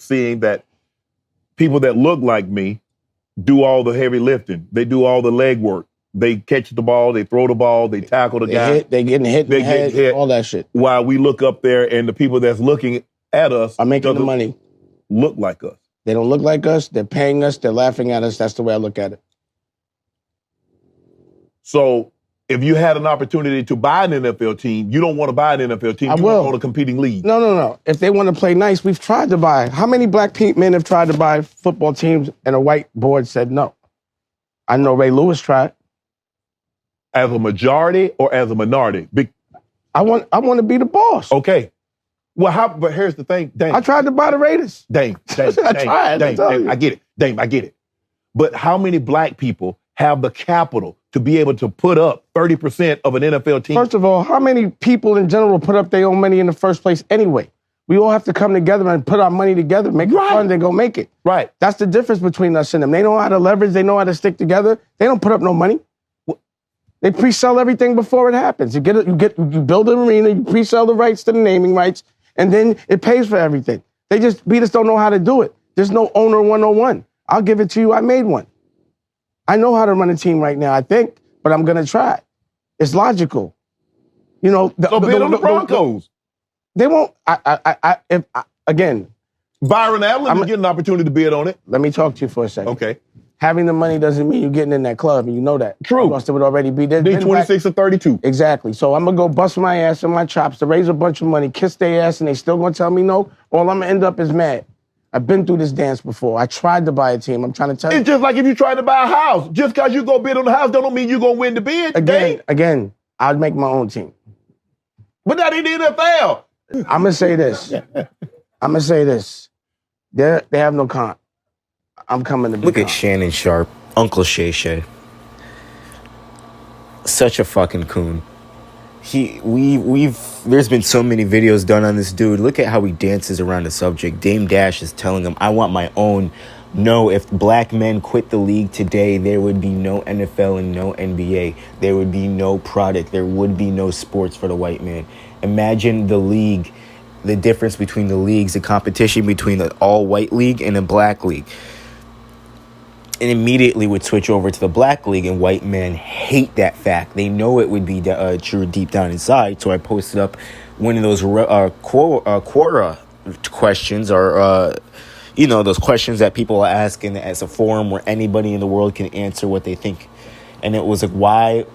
seeing that people that look like me do all the heavy lifting. They do all the leg work. They catch the ball, they throw the ball, they tackle the guy. They getting hit in the head, all that shit. While we look up there and the people that's looking at us are making the money. Look like us. They don't look like us. They're paying us. They're laughing at us. That's the way I look at it. So if you had an opportunity to buy an NFL team, you don't want to buy an NFL team. You want to go to competing league. No. If they want to play nice, we've tried to buy. How many black men have tried to buy football teams and a white board said no? I know Ray Lewis tried. As a majority or as a minority? I want to be the boss. Okay. Well, but here's the thing, Dame. I tried to buy the Raiders. Dame. I tried. I get it. Dame, I get it. But how many black people have the capital to be able to put up 30% of an NFL team? First of all, how many people in general put up their own money in the first place anyway? We all have to come together and put our money together, make it fun, then go make it. Right. That's the difference between us and them. They know how to leverage. They know how to stick together. They don't put up no money. They pre-sell everything before it happens. You build an arena, you pre-sell the rights to the naming rights, and then it pays for everything. We just don't know how to do it. There's no owner 101. I'll give it to you. I made one. I know how to run a team right now, I think, but I'm going to try. It's logical. You know. So bid on the Broncos. They won't. Again. Byron Allen is getting an opportunity to bid on it. Let me talk to you for a second. Okay. Having the money doesn't mean you're getting in that club, and you know that. True. It would already be there. They 26 or 32. Exactly. So I'm going to go bust my ass and my chops to raise a bunch of money, kiss their ass, and they still going to tell me no? All I'm going to end up is mad. I've been through this dance before. I tried to buy a team. I'm trying to tell you. It's just like if you tried to buy a house. Just because you go bid on the house don't mean you're going to win the bid. Again, I'd make my own team. But that ain't the NFL. I'm going to say this. They have no con. I'm coming to be Look at Shannon Sharpe, Uncle Shay Shay. Such a fucking coon. There's been so many videos done on this dude. Look at how he dances around the subject. Dame Dash is telling him, I want my own. No, if black men quit the league today, there would be no NFL and no NBA. There would be no product. There would be no sports for the white man. Imagine the league, the difference between the leagues, the competition between the all-white league and a black league. And immediately would switch over to the black league, and white men hate that fact. They know it would be true deep down inside. So I posted up one of those Quora questions, or those questions that people are asking as a forum where anybody in the world can answer what they think. And it was like,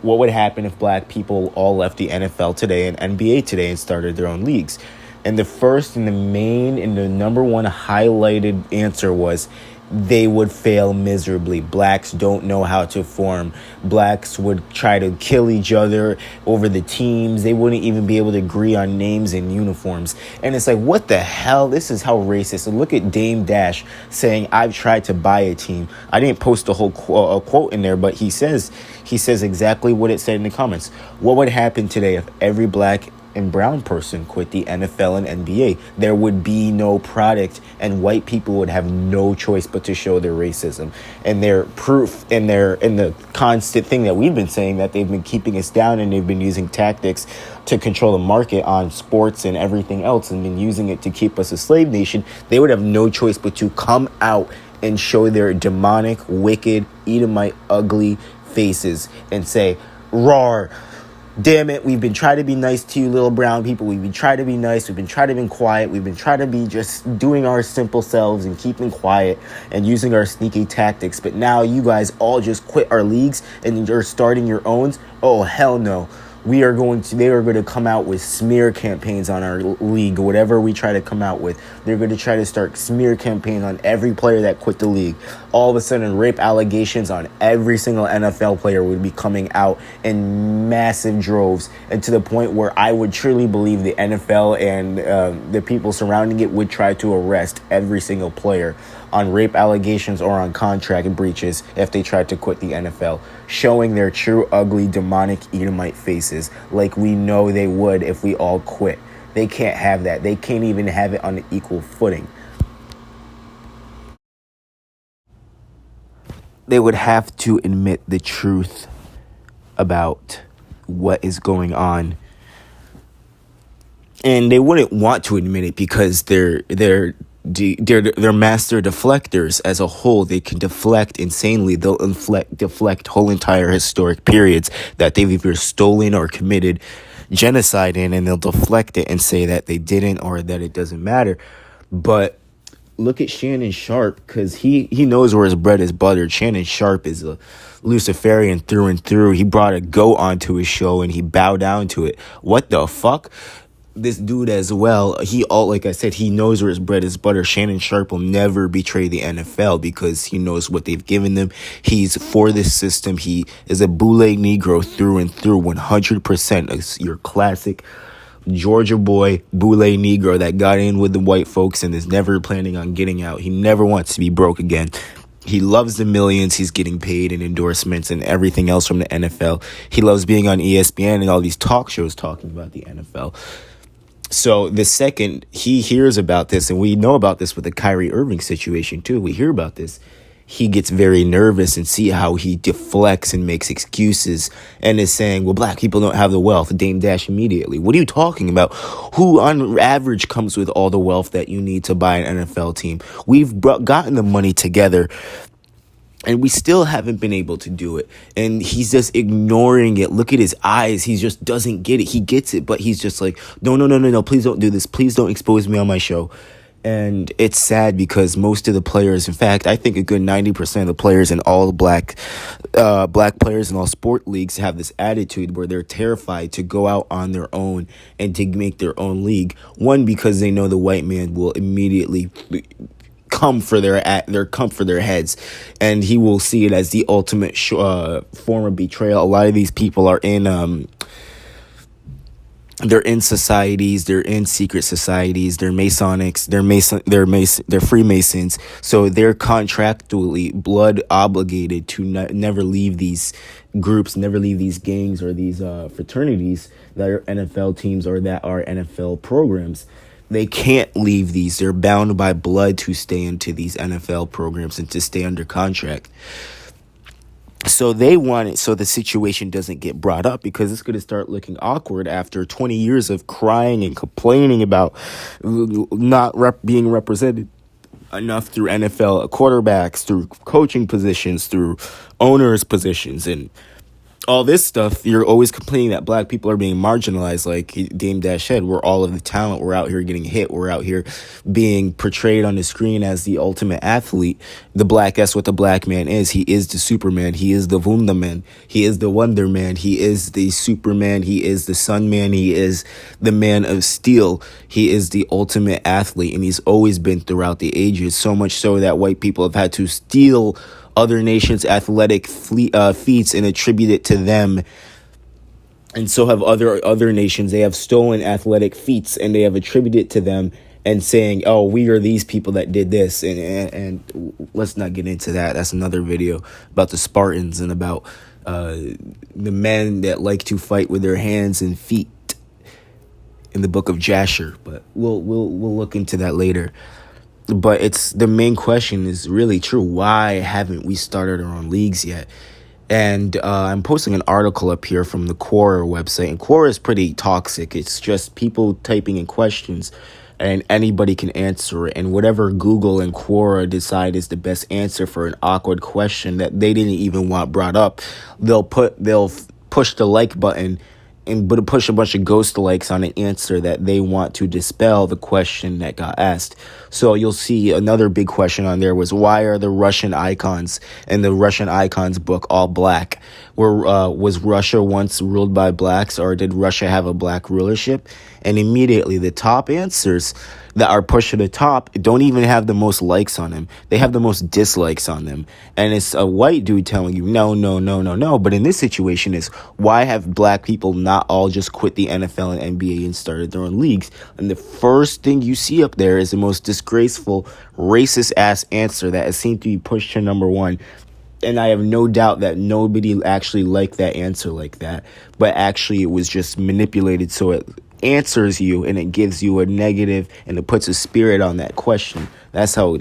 what would happen if black people all left the NFL today and NBA today and started their own leagues? And the first and the main and the number one highlighted answer was, they would fail miserably. Blacks don't know how to form. Blacks would try to kill each other over the teams. They wouldn't even be able to agree on names and uniforms. And it's like, what the hell? This is how racist. And look at Dame Dash saying, I've tried to buy a team. I didn't post the whole quote in there, but he says exactly what it said in the comments. What would happen today if every black and brown person quit the NFL and NBA? There would be no product, and white people would have no choice but to show their racism and their proof and the constant thing that we've been saying, that they've been keeping us down and they've been using tactics to control the market on sports and everything else and been using it to keep us a slave nation. They would have no choice but to come out and show their demonic, wicked, Edomite, ugly faces and say, "Roar. Damn it, we've been trying to be nice to you little brown people. We've been trying to be nice. We've been trying to be quiet. We've been trying to be just doing our simple selves and keeping quiet and using our sneaky tactics. But now you guys all just quit our leagues and you're starting your own. Oh, hell no. They are going to come out with smear campaigns on our league, whatever we try to come out with. They're going to try to start smear campaigns on every player that quit the league. All of a sudden, rape allegations on every single NFL player would be coming out in massive droves, and to the point where I would truly believe the NFL and the people surrounding it would try to arrest every single player on rape allegations or on contract breaches if they tried to quit the NFL, showing their true, ugly, demonic Edomite faces like we know they would if we all quit. They can't have that. They can't even have it on an equal footing. They would have to admit the truth about what is going on. And they wouldn't want to admit it because they're they're master deflectors as a whole. They can deflect insanely. They'll deflect whole entire historic periods that they've either stolen or committed genocide in, and they'll deflect it and say that they didn't or that it doesn't matter. But look at Shannon Sharpe, because he knows where his bread is buttered. Shannon Sharpe is a Luciferian through and through. He brought a goat onto his show and he bowed down to it. What the fuck? This dude as well, like I said, he knows where his bread is buttered. Shannon Sharpe will never betray the NFL because he knows what they've given them. He's for this system. He is a Boule Negro through and through, 100%. Your classic Georgia boy, Boule Negro that got in with the white folks and is never planning on getting out. He never wants to be broke again. He loves the millions he's getting paid and endorsements and everything else from the NFL. He loves being on ESPN and all these talk shows talking about the NFL. So the second he hears about this, and we know about this with the Kyrie Irving situation too, we hear about this, he gets very nervous and see how he deflects and makes excuses and is saying, well, black people don't have the wealth. Dame Dash immediately. What are you talking about? Who on average comes with all the wealth that you need to buy an NFL team? We've gotten the money together, and we still haven't been able to do it. And he's just ignoring it. Look at his eyes. He just doesn't get it. He gets it, but he's just like, no. Please don't do this. Please don't expose me on my show. And it's sad because most of the players, in fact, I think a good 90% of the players in all black players in all sport leagues have this attitude where they're terrified to go out on their own and to make their own league. One, because they know the white man will immediately come for their heads, and he will see it as the ultimate form of betrayal. A lot of these people are in they're in societies, they're in secret societies, they're Masonics, they're Freemasons, so they're contractually blood obligated to never leave these groups, never leave these gangs or these fraternities that are NFL teams or that are NFL programs. They can't leave these. They're bound by blood to stay into these NFL programs and to stay under contract. So they want it so the situation doesn't get brought up, because it's going to start looking awkward after 20 years of crying and complaining about not being represented enough through NFL quarterbacks, through coaching positions, through owners' positions, and all this stuff. You're always complaining that black people are being marginalized. Like Dame Dash said, we're all of the talent. We're out here getting hit. We're out here being portrayed on the screen as the ultimate athlete. That's what the black man is. He is the Superman. He is the Wunderman. He is the Wonder Man. He is the Superman. He is the Sun Man. He is the Man of Steel. He is the ultimate athlete, and he's always been throughout the ages, so much so that white people have had to steal other nations' athletic feats and attribute it to them. And so have other nations. They have stolen athletic feats and they have attributed it to them and saying, oh, we are these people that did this. And let's not get into that. That's another video about the Spartans and about the men that like to fight with their hands and feet in the book of Jasher. But we'll look into that later. But it's the main question is really true. Why haven't we started our own leagues yet? And I'm posting an article up here from the Quora website. And Quora is pretty toxic. It's just people typing in questions and anybody can answer it. And whatever Google and Quora decide is the best answer for an awkward question that they didn't even want brought up, they'll push the like button and push a bunch of ghost likes on an answer that they want to dispel the question that got asked. So you'll see another big question on there was, why are the Russian icons in the Russian icons book all black? Was Russia once ruled by blacks, or did Russia have a black rulership? And immediately the top answers that are pushed to the top don't even have the most likes on them. They have the most dislikes on them. And it's a white dude telling you, no. But in this situation is, why have black people not all just quit the NFL and NBA and started their own leagues? And the first thing you see up there is the most disgraceful, racist-ass answer that has seemed to be pushed to number one. And I have no doubt that nobody actually liked that answer like that. But actually it was just manipulated so it answers you, and it gives you a negative, and it puts a spirit on that question. That's how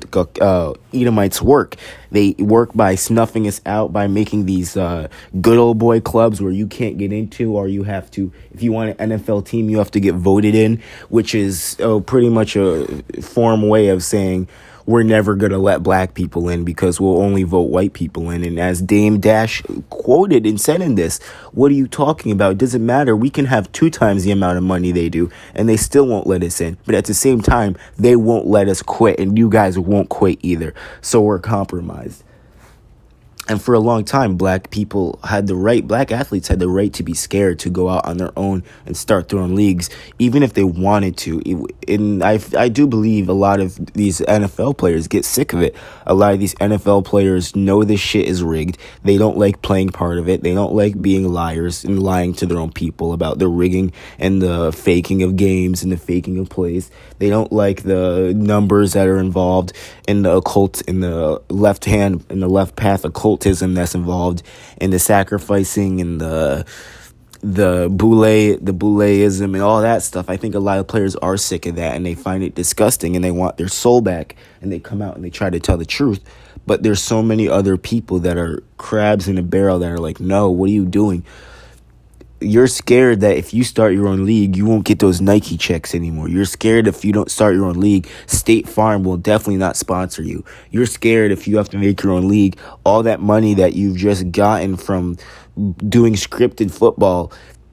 Edomites work. They work by snuffing us out, by making these good old boy clubs where you can't get into, or you have to, if you want an NFL team, you have to get voted in, which is pretty much a form way of saying we're never going to let black people in because we'll only vote white people in. And as Dame Dash quoted and said in this, what are you talking about? It doesn't matter. We can have 2 times the amount of money they do, and they still won't let us in. But at the same time, they won't let us quit, and you guys won't quit either. So we're compromised. And for a long time, black athletes had the right to be scared to go out on their own and start their own leagues, even if they wanted to. And I do believe a lot of these NFL players get sick of it. A lot of these NFL players know this shit is rigged. They don't like playing part of it. They don't like being liars and lying to their own people about the rigging and the faking of games and the faking of plays. They don't like the numbers that are involved in the occult, in the left hand, in the left path occultism that's involved in the sacrificing and the bouleism and all that stuff. I think a lot of players are sick of that, and they find it disgusting, and they want their soul back, and they come out and they try to tell the truth. But there's so many other people that are crabs in a barrel that are like, no, what are you doing? You're scared that if you start your own league, you won't get those Nike checks anymore. You're scared if you don't start your own league, State Farm will definitely not sponsor you. You're scared if you have to make your own league, all that money that you've just gotten from doing scripted football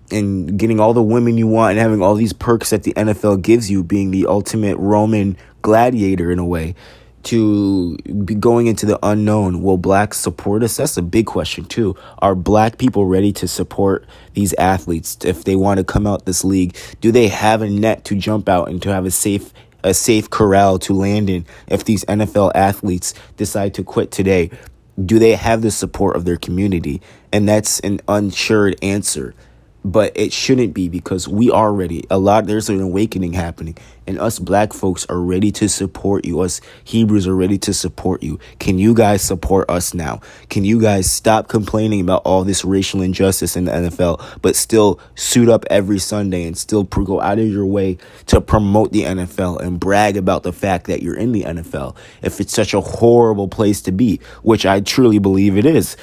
and getting all the women you want and having all these perks that the NFL gives you, being the ultimate Roman gladiator in a way, to be going into the unknown. Will blacks support us? That's a big question too. Are black people ready to support these athletes if they want to come out this league? Do they have a net to jump out and to have a safe corral to land in if these NFL athletes decide to quit today? Do they have the support of their community? And that's an unsure answer. But it shouldn't be, because we are ready. There's an awakening happening, and us black folks are ready to support you. Us Hebrews are ready to support you. Can you guys support us now? Can you guys stop complaining about all this racial injustice in the NFL, but still suit up every Sunday and still go out of your way to promote the NFL and brag about the fact that you're in the NFL, if it's such a horrible place to be, which I truly believe it is?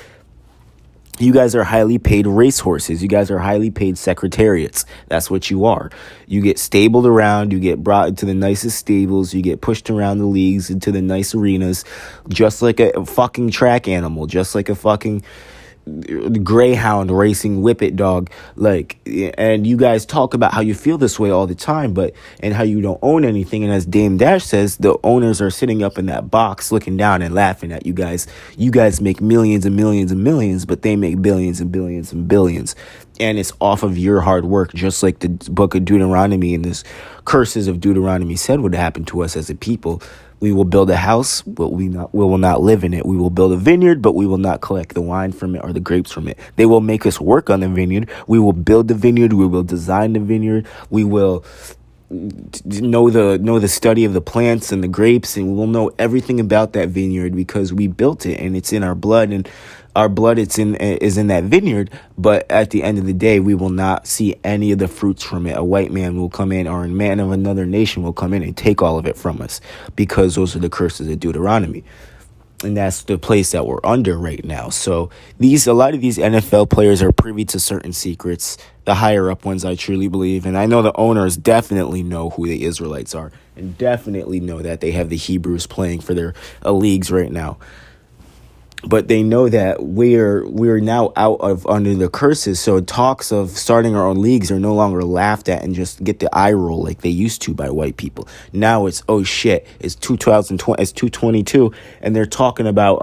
You guys are highly paid racehorses. You guys are highly paid secretariats. That's what you are. You get stabled around. You get brought into the nicest stables. You get pushed around the leagues into the nice arenas, just like a fucking track animal, just like a fucking greyhound racing whippet dog. And you guys talk about how you feel this way all the time, and how you don't own anything. And as Dame Dash says, the owners are sitting up in that box looking down and laughing at you guys. You guys make millions and millions and millions, but they make billions and billions and billions. And it's off of your hard work, just like the book of Deuteronomy and this curses of Deuteronomy said would happen to us as a people. We will build a house, but we will not live in it. We will build a vineyard, but we will not collect the wine from it or the grapes from it. They will make us work on the vineyard. We will build the vineyard. We will design the vineyard. We will know the study of the plants and the grapes, and we'll know everything about that vineyard because we built it, and it's in our blood, and our blood is in that vineyard. But at the end of the day, we will not see any of the fruits from it. A white man will come in, or a man of another nation will come in and take all of it from us, because those are the curses of Deuteronomy. And that's the place that we're under right now. So a lot of these NFL players are privy to certain secrets, the higher up ones, I truly believe. And I know the owners definitely know who the Israelites are, and definitely know that they have the Hebrews playing for their leagues right now. But they know that we're now out of under the curses. So talks of starting our own leagues are no longer laughed at and just get the eye roll like they used to by white people. Now it's, oh shit, it's 2020, it's 2022, and they're talking about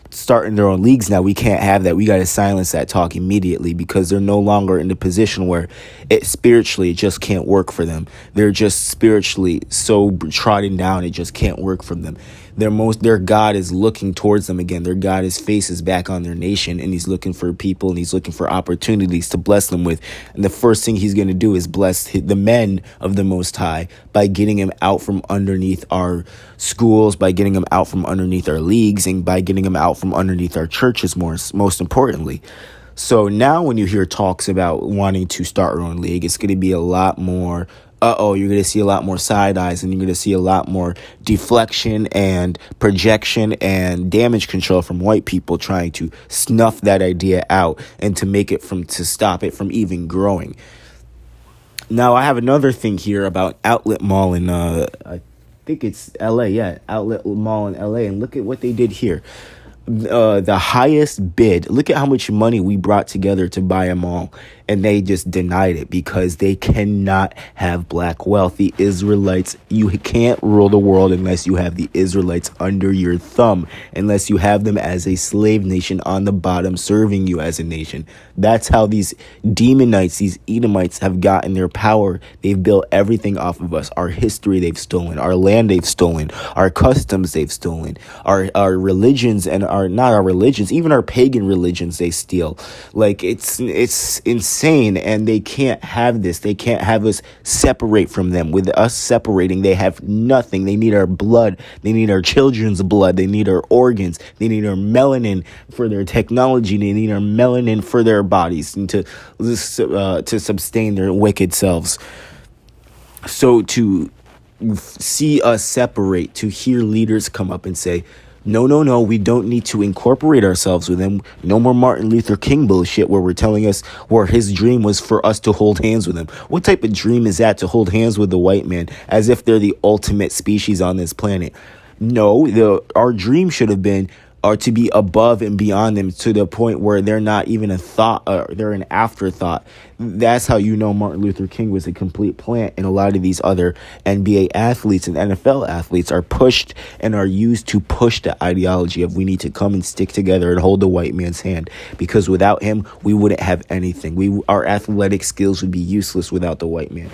starting their own leagues now. We can't have that. We got to silence that talk immediately, because they're no longer in the position where it just can't work for them. They're just spiritually so trodden down, it just can't work for them. Their God is looking towards them again. Their God, his face is back on their nation, and he's looking for people, and he's looking for opportunities to bless them with. And the first thing he's going to do is bless the men of the Most High by getting him out from underneath our schools, by getting him out from underneath our leagues, and by getting him out from underneath our churches, most importantly. So now when you hear talks about wanting to start your own league, it's going to be a lot more, you're going to see a lot more side eyes, and you're going to see a lot more deflection and projection and damage control from white people trying to snuff that idea out and to stop it from even growing. Now, I have another thing here about Outlet Mall in, I think it's LA. Yeah, Outlet Mall in LA. And look at what they did here. The highest bid. Look at how much money we brought together to buy a mall, and they just denied it because they cannot have black wealth. The Israelites, you can't rule the world unless you have the Israelites under your thumb, unless you have them as a slave nation on the bottom serving you as a nation. That's how these demonites, these Edomites have gotten their power. They've built everything off of us. Our history they've stolen, our land they've stolen, our customs they've stolen, our religions and not our religions, even our pagan religions they steal. Like it's insane, and they can't have this. They can't have us separate from them. With us separating, they have nothing. They need our blood. They need our children's blood. They need our organs. They need our melanin for their technology. They need our melanin for their bodies and to sustain their wicked selves. So to see us separate, to hear leaders come up and say, no, we don't need to incorporate ourselves with him. No more Martin Luther King bullshit where we're telling us where his dream was for us to hold hands with him. What type of dream is that, to hold hands with the white man as if they're the ultimate species on this planet? No, our dream should have been to be above and beyond them to the point where they're not even a thought, or they're an afterthought. That's how you know Martin Luther King was a complete plant, and a lot of these other NBA athletes and NFL athletes are pushed and are used to push the ideology of we need to come and stick together and hold the white man's hand, because without him, we wouldn't have anything. Our athletic skills would be useless without the white man.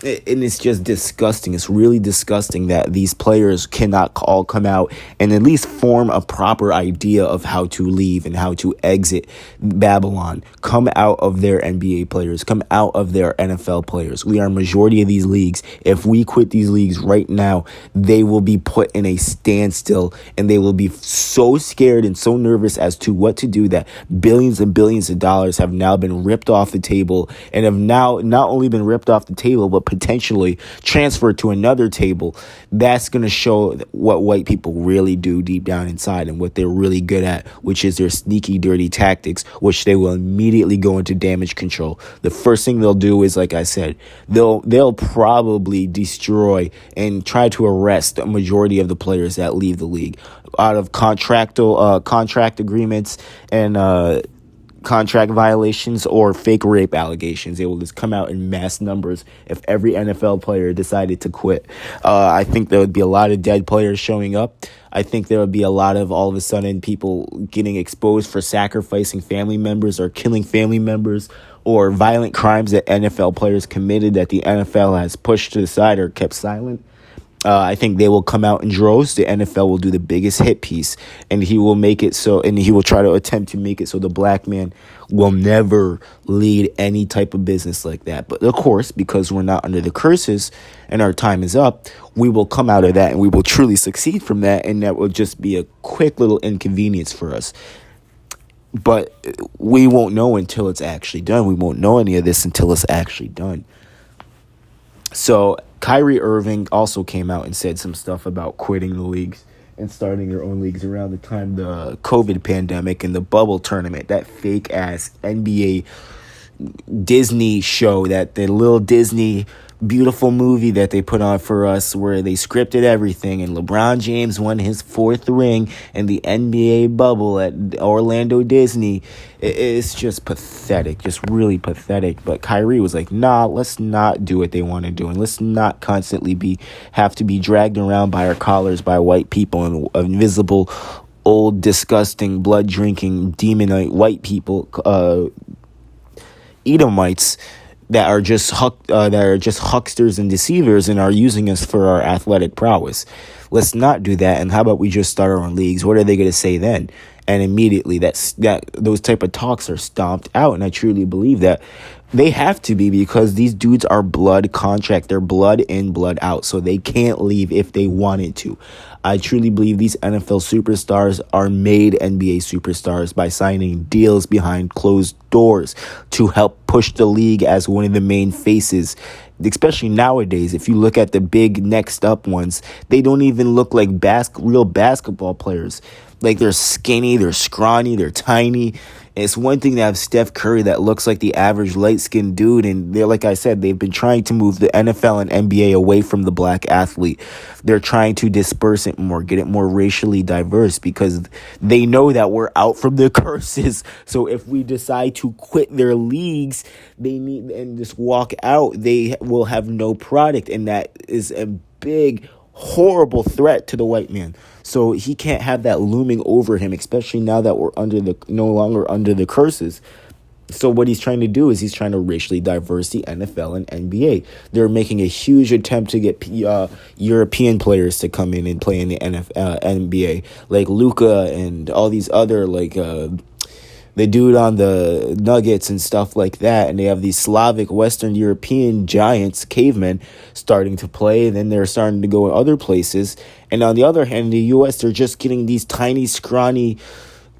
And it's just disgusting. It's really disgusting that these players cannot all come out and at least form a proper idea of how to leave and how to exit Babylon. Come out of their NBA players. Come out of their NFL players. We are a majority of these leagues. If we quit these leagues right now, they will be put in a standstill, and they will be so scared and so nervous as to what to do that billions and billions of dollars have now been ripped off the table, and have now not only been ripped off the table, but potentially transferred to another table. That's going to show what white people really do deep down inside and what they're really good at, which is their sneaky, dirty tactics, which they will immediately go into damage control. The first thing they'll do is, like I said, they'll probably destroy and try to arrest a majority of the players that leave the league out of contract agreements and contract violations or fake rape allegations. They will just come out in mass numbers if every NFL player decided to quit. I think there would be a lot of dead players showing up. I think there would be a lot of, all of a sudden, people getting exposed for sacrificing family members or killing family members, or violent crimes that NFL players committed that the NFL has pushed to the side or kept silent. I think they will come out in droves. The NFL will do the biggest hit piece, and he will make it so, and he will try to attempt to make it so the black man will never lead any type of business like that. But of course, because we're not under the curses and our time is up, we will come out of that and we will truly succeed from that, and that will just be a quick little inconvenience for us. But we won't know until it's actually done. We won't know any of this until it's actually done. So Kyrie Irving also came out and said some stuff about quitting the leagues and starting their own leagues around the time the COVID pandemic and the bubble tournament, that fake ass NBA Disney show, that the little Disney beautiful movie that they put on for us, where they scripted everything, and LeBron James won his 4th ring in the NBA bubble at Orlando Disney. It's just pathetic, just really pathetic. But Kyrie was like, nah, let's not do what they want to do, and let's not constantly have to be dragged around by our collars by white people and invisible, old, disgusting, blood-drinking, demonite white people, Edomites, that are just hucksters and deceivers and are using us for our athletic prowess. Let's not do that. And how about we just start our own leagues? What are they going to say then? And immediately those type of talks are stomped out. And I truly believe that They have to be, because these dudes are blood contract. They're blood in, blood out. So they can't leave if they wanted to. I truly believe these NFL superstars are made NBA superstars by signing deals behind closed doors to help push the league as one of the main faces. Especially nowadays, if you look at the big next up ones, they don't even look like real basketball players. Like, they're skinny, they're scrawny, they're tiny. It's one thing to have Steph Curry that looks like the average light-skinned dude, and they're, like I said, they've been trying to move the NFL and NBA away from the black athlete. They're trying to disperse it more, get it more racially diverse, because they know that we're out from the curses. So if we decide to quit their leagues, they need and just walk out, they will have no product, and that is a big, horrible threat to the white man. So he can't have that looming over him, especially now that we're no longer under the curses. So what he's trying to do is he's trying to racially diverse the NFL and NBA. They're making a huge attempt to get European players to come in and play in the NBA, like Luka and all these other, like the dude on the Nuggets and stuff like that. And they have these Slavic Western European giants, cavemen, starting to play. And then they're starting to go in other places. And on the other hand, in the U.S., they're just getting these tiny, scrawny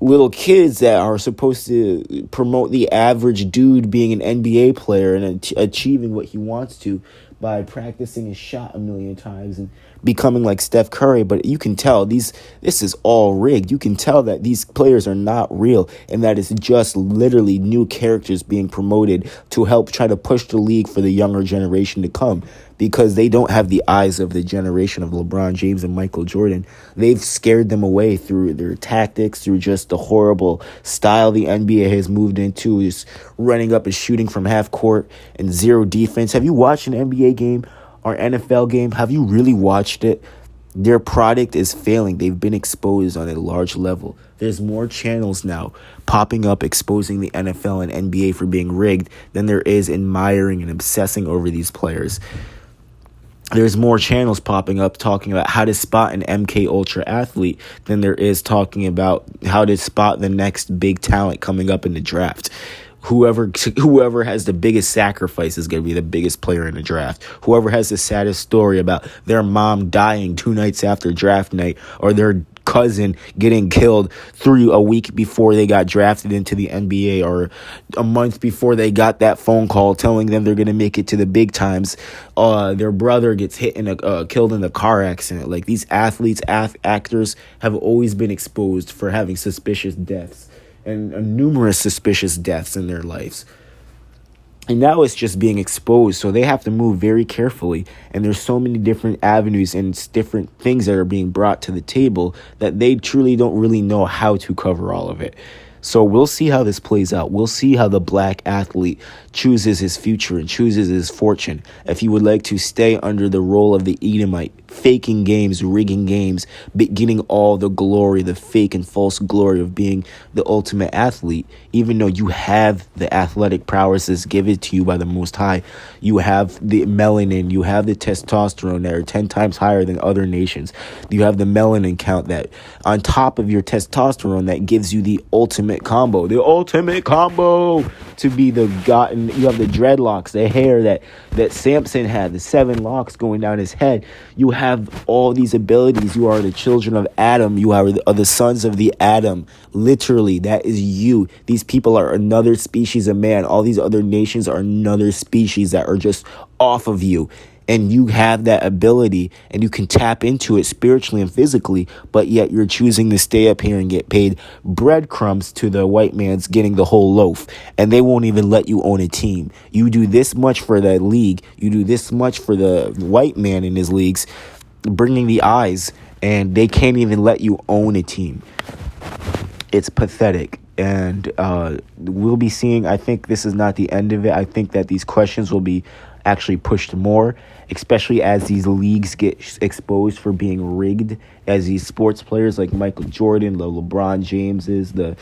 little kids that are supposed to promote the average dude being an NBA player and achieving what he wants to by practicing his shot a million times and becoming like Steph Curry. But you can tell this is all rigged. You can tell that these players are not real, and that it's just literally new characters being promoted to help try to push the league for the younger generation to come, because they don't have the eyes of the generation of LeBron James and Michael Jordan. They've scared them away through their tactics, through just the horrible style the NBA has moved into, is running up and shooting from half court and zero defense. Have you watched an NBA game or NFL game? Have you really watched it? Their product is failing. They've been exposed on a large level. There's more channels now popping up exposing the NFL and NBA for being rigged than there is admiring and obsessing over these players. There's more channels popping up talking about how to spot an MK Ultra athlete than there is talking about how to spot the next big talent coming up in the draft. Whoever has the biggest sacrifice is going to be the biggest player in the draft. Whoever has the saddest story about their mom dying 2 nights after draft night, or their cousin getting killed a week before they got drafted into the NBA, or a month before they got that phone call telling them they're going to make it to the big times. Their brother gets killed in a car accident. Like, these athletes, actors have always been exposed for having suspicious deaths and numerous suspicious deaths in their lives. And now it's just being exposed, so they have to move very carefully. And there's so many different avenues and different things that are being brought to the table that they truly don't really know how to cover all of it. So we'll see how this plays out. We'll see how the black athlete chooses his future and chooses his fortune. If he would like to stay under the role of the Edomite, faking games, rigging games, getting all the glory, the fake and false glory of being the ultimate athlete, even though you have the athletic prowesses given to you by the Most High. You have the melanin, you have the testosterone that are 10 times higher than other nations. You have the melanin count that on top of your testosterone that gives you the ultimate combo to be the gotten. You have the dreadlocks, the hair that Samson had, the 7 locks going down his head. You have all these abilities. You are the children of Adam. You are the sons of the Adam. Literally, that is you. These people are another species of man. All these other nations are another species that are just off of you. And you have that ability, and you can tap into it spiritually and physically, but yet you're choosing to stay up here and get paid breadcrumbs to the white man's getting the whole loaf, and they won't even let you own a team. You do this much for the league, you do this much for the white man in his leagues, bringing the eyes, and they can't even let you own a team. It's pathetic. And we'll be seeing, I think this is not the end of it. I think that these questions will be actually pushed more, especially as these leagues get exposed for being rigged, as these sports players like Michael Jordan, the LeBron Jameses, the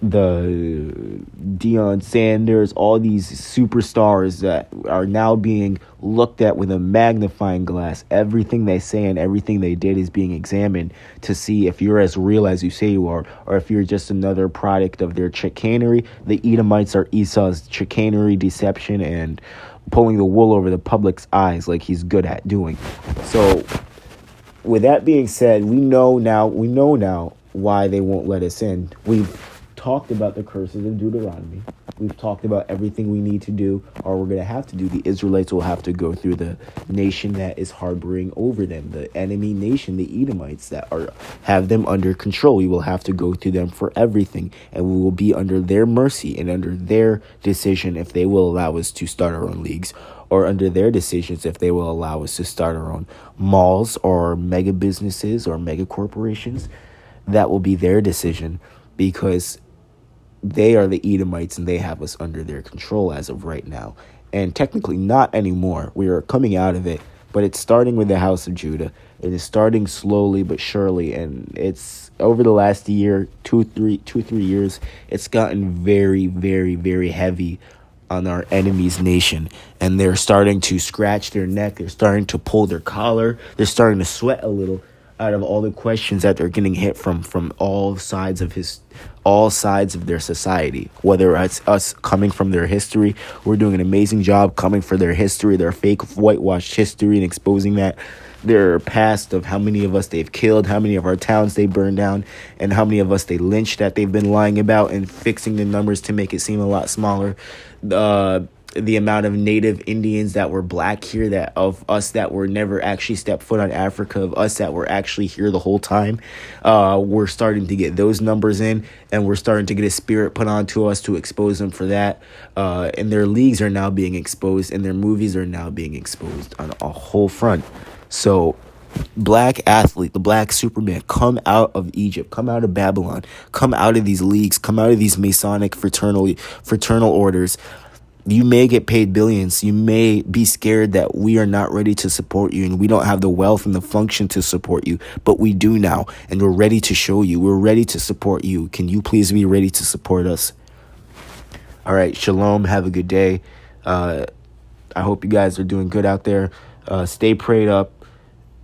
Deion Sanders, all these superstars that are now being looked at with a magnifying glass. Everything they say and everything they did is being examined to see if you're as real as you say you are, or if you're just another product of their chicanery. The Edomites are Esau's chicanery, deception, and pulling the wool over the public's eyes like he's good at doing. So with that being said, we know now why they won't let us in. We've talked about the curses of Deuteronomy. We've talked about everything we need to do, or we're going to have to do. The Israelites will have to go through the nation that is harboring over them, the enemy nation, the Edomites that have them under control. We will have to go through them for everything, and we will be under their mercy and under their decision if they will allow us to start our own leagues, or under their decisions if they will allow us to start our own malls or mega businesses or mega corporations. That will be their decision, because they are the Edomites and they have us under their control as of right now. And technically not anymore. We are coming out of it, but it's starting with the house of Judah. It is starting slowly but surely, and it's over the last year, 3 years, it's gotten very, very, very heavy on our enemy's nation, and they're starting to scratch their neck. They're starting to pull their collar. They're starting to sweat a little out of all the questions that they're getting hit from all sides of their society. Whether it's us coming from their history, we're doing an amazing job coming for their history, their fake whitewashed history, and exposing that. Their past of how many of us they've killed, how many of our towns they burned down, and how many of us they lynched that they've been lying about, and fixing the numbers to make it seem a lot smaller. The amount of native Indians that were black here, that of us that were never actually stepped foot on Africa, of us that were actually here the whole time. We're starting to get those numbers in, and we're starting to get a spirit put onto us to expose them for that. And their leagues are now being exposed, and their movies are now being exposed on a whole front. So, black athlete, the black Superman, come out of Egypt, come out of Babylon, come out of these leagues, come out of these Masonic fraternal orders. You may get paid billions. You may be scared that we are not ready to support you and we don't have the wealth and the function to support you, but we do now, and we're ready to show you. We're ready to support you. Can you please be ready to support us? All right, shalom. Have a good day. I hope you guys are doing good out there. Stay prayed up.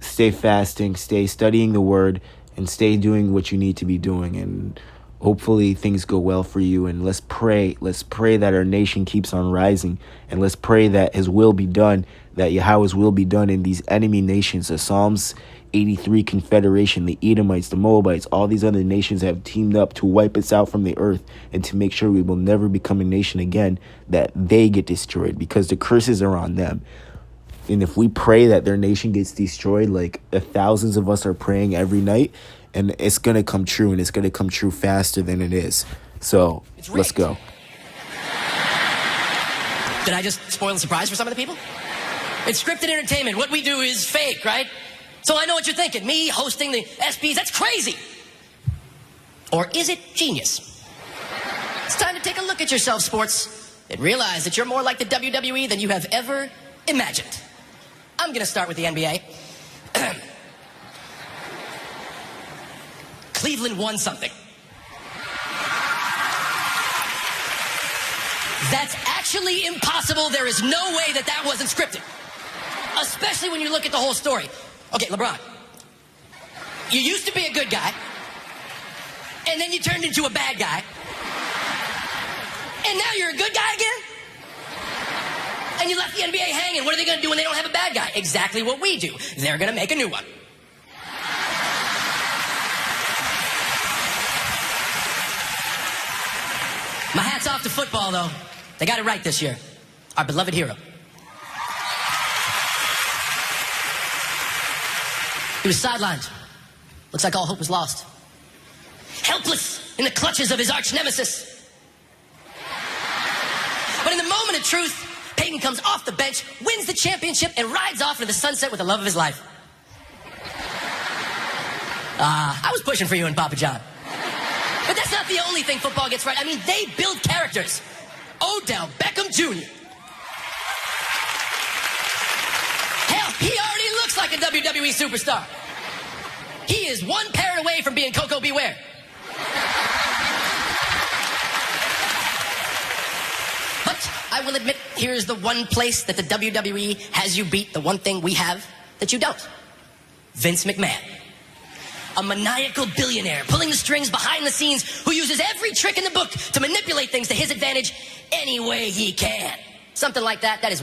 Stay fasting, stay studying the word, and stay doing what you need to be doing. And hopefully things go well for you. And let's pray. Let's pray that our nation keeps on rising. And let's pray that his will be done, that Yahweh's will be done in these enemy nations. The Psalms 83 Confederation, the Edomites, the Moabites, all these other nations have teamed up to wipe us out from the earth and to make sure we will never become a nation again, that they get destroyed, because the curses are on them. And if we pray that their nation gets destroyed, like thousands of us are praying every night, and it's going to come true, and it's going to come true faster than it is. So let's go. Did I just spoil the surprise for some of the people? It's scripted entertainment. What we do is fake, right? So I know what you're thinking. Me hosting the ESPYs, that's crazy. Or is it genius? It's time to take a look at yourself, sports, and realize that you're more like the WWE than you have ever imagined. I'm going to start with the NBA. Cleveland won something. That's actually impossible. There is no way that wasn't scripted. Especially when you look at the whole story. Okay, LeBron. You used to be a good guy, and then you turned into a bad guy. And now you're a good guy again? And you left the NBA hanging. What are they going to do when they don't have a bad guy? Exactly what we do. They're going to make a new one. My hat's off to football, though. They got it right this year. Our beloved hero. He was sidelined. Looks like all hope was lost. Helpless in the clutches of his arch nemesis. But in the moment of truth, Peyton comes off the bench, wins the championship, and rides off into the sunset with the love of his life. I was pushing for you and Papa John. But that's not the only thing football gets right. I mean, they build characters. Odell Beckham Jr. He already looks like a WWE superstar. He is one parent away from being Coco Beware. But I will admit, here's the one place that the WWE has you beat, the one thing we have that you don't. Vince McMahon. A maniacal billionaire pulling the strings behind the scenes who uses every trick in the book to manipulate things to his advantage any way he can. Something like that, that is